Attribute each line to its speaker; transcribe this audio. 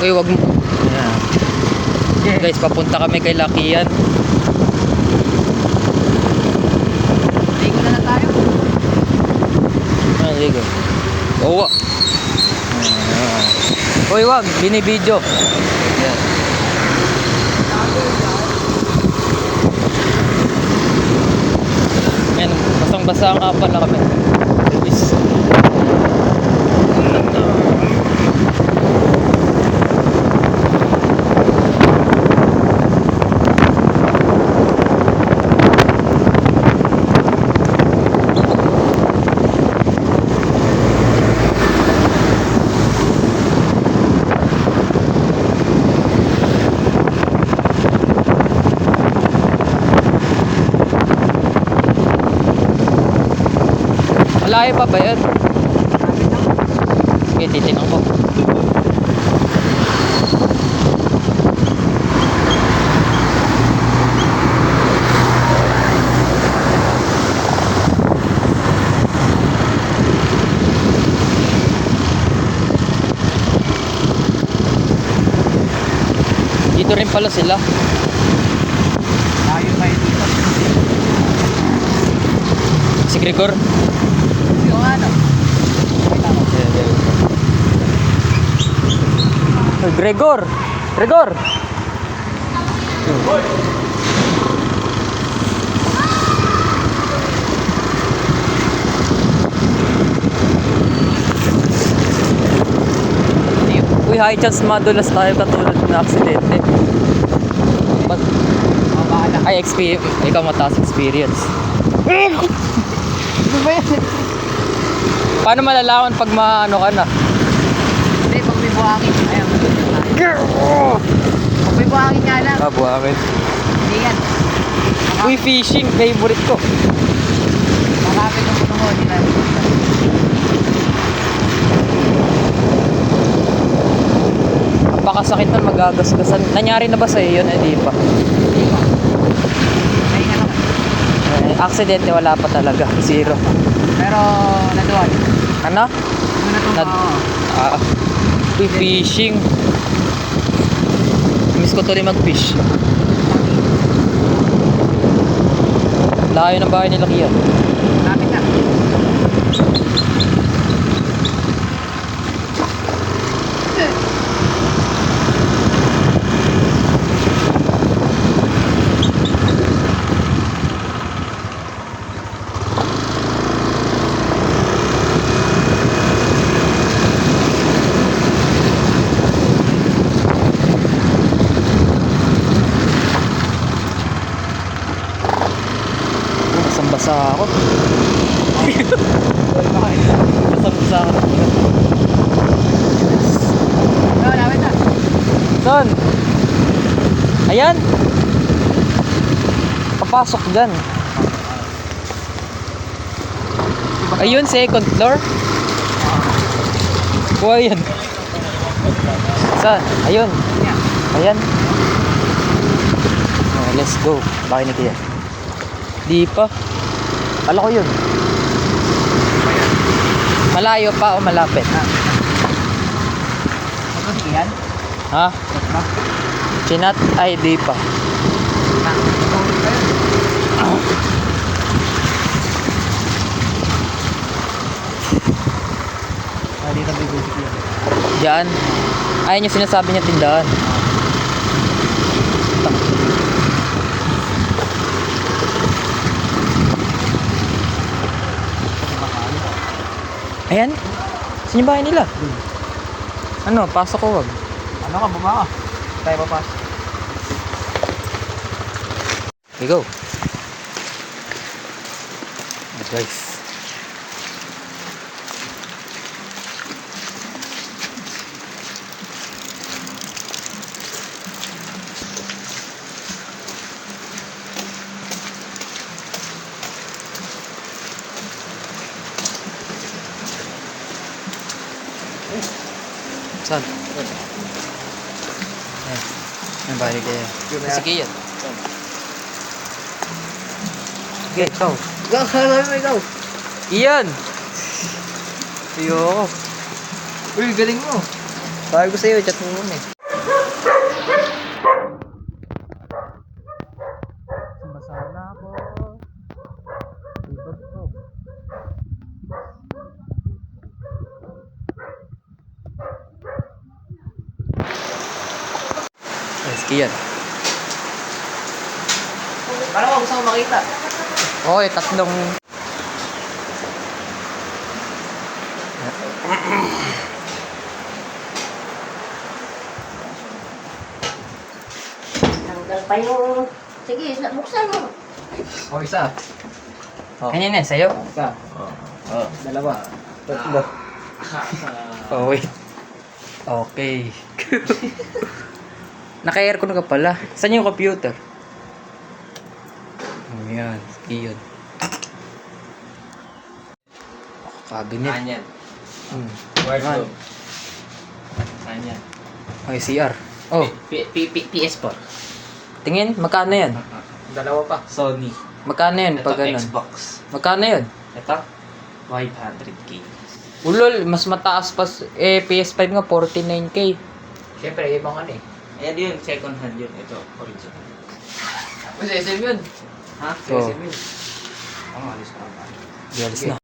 Speaker 1: Uy, wag mo. Ayan.
Speaker 2: Okay.
Speaker 1: Guys, papunta kami kay Lakian.
Speaker 2: Ligo na lang tayo.
Speaker 1: Ayan, ligo. Oo. Uy, wag. Binibidyo. Ayan. Ayan, basang-basa nga pala kami. Guys. Malayo pa ba yun? Okay, titignan ko. Dito rin pala sila.
Speaker 2: Tayo tayo dito.
Speaker 1: Si Gregor.
Speaker 2: Yung ano?
Speaker 1: Uy, Gregor! Gregor! Uy, high chance madulas tayo katulad ng aksidente. Ba't?
Speaker 2: Mabahala.
Speaker 1: Ay, experience. Ikaw mataas experience.
Speaker 2: Ano ba yan?
Speaker 1: Paano malalaman pag maano ka na?
Speaker 2: Hindi, pag may buhangin. Ayan. Pag may buhangin nga lang.
Speaker 1: Buhangin.
Speaker 2: Hindi yan.
Speaker 1: Uy, fishing. Favorite ko.
Speaker 2: Makapit ang puto mo. Hindi na.
Speaker 1: Napakasakit na magagasgasan. Nangyari na ba sa'yo yun? Hindi pa.
Speaker 2: Hindi ko. May ano.
Speaker 1: Aksidente wala pa talaga. Zero.
Speaker 2: Pero naduwan.
Speaker 1: Ano?
Speaker 2: Ano na
Speaker 1: Ah, uy, fishing. Miss ko tuloy mag-fish. Layo ng bahay nila Kian.
Speaker 2: Lapit na.
Speaker 1: Basang-basa ako. Basang-basa ako.
Speaker 2: Oo, lapit na.
Speaker 1: Saan? Ayan. Papasok dyan. Ayun, second floor. Kuha yan. Saan? Ayun.
Speaker 2: Yan.
Speaker 1: Ayan. Oh, let's go. Bakit ni Kian? Di pa. Kala ko yun. Malayo pa o malapit?
Speaker 2: Magkakit yan?
Speaker 1: Ha?
Speaker 2: Ba?
Speaker 1: Chinat? Ay, di pa.
Speaker 2: Dito bibusik yan.
Speaker 1: Diyan. Ayun yung sinasabi niya tindahan. Ayan. Saan yung bahay nila? Ano? Pasok ko wag.
Speaker 2: Ano ka, baba ka. Tayo papas.
Speaker 1: Here we go. Guys. Saan? Ayan. Ang bahay kayo. Si Kian. Okay, ikaw.
Speaker 2: Sabi mo ikaw.
Speaker 1: Iyan! Ayoko.
Speaker 2: Uy, galing mo.
Speaker 1: Sabi ko sa'yo, chat mo muna eh. Sumasana ako. Ibag ko. Ski yan.
Speaker 2: Parang ako gusto ko makita.
Speaker 1: Okay, tatlong...
Speaker 3: Tanggal pa yung... Sige, buksan mo.
Speaker 2: O, isa.
Speaker 1: Kanyan yan, sa'yo?
Speaker 2: Isa.
Speaker 1: Oo.
Speaker 2: Dalawa. Tatlo.
Speaker 1: Oh, wait. Okay. Naka-aircon ka pala. Saan yung computer? Oh, yan. Iyon. Cabinet.
Speaker 2: Kanyan.
Speaker 1: Wardrobe.
Speaker 2: Kanyan.
Speaker 1: Okay, CR. Oh,
Speaker 2: PS4.
Speaker 1: tingin. Magkano yan?
Speaker 2: Dalawa pa. Sony.
Speaker 1: Magkano yan
Speaker 2: Ito,
Speaker 1: pag ganun?
Speaker 2: Xbox.
Speaker 1: Magkano yan?
Speaker 2: Ito, 500k.
Speaker 1: Ulol, mas mataas pa. PS5 nga, 49K.
Speaker 2: Siyempre, ibang ano eh. Ayan yun, second hand yun. Ito, original. Tapos SM yun. Ha?
Speaker 1: Oo.
Speaker 2: SM yun. Ang alis pa.
Speaker 1: Girls na.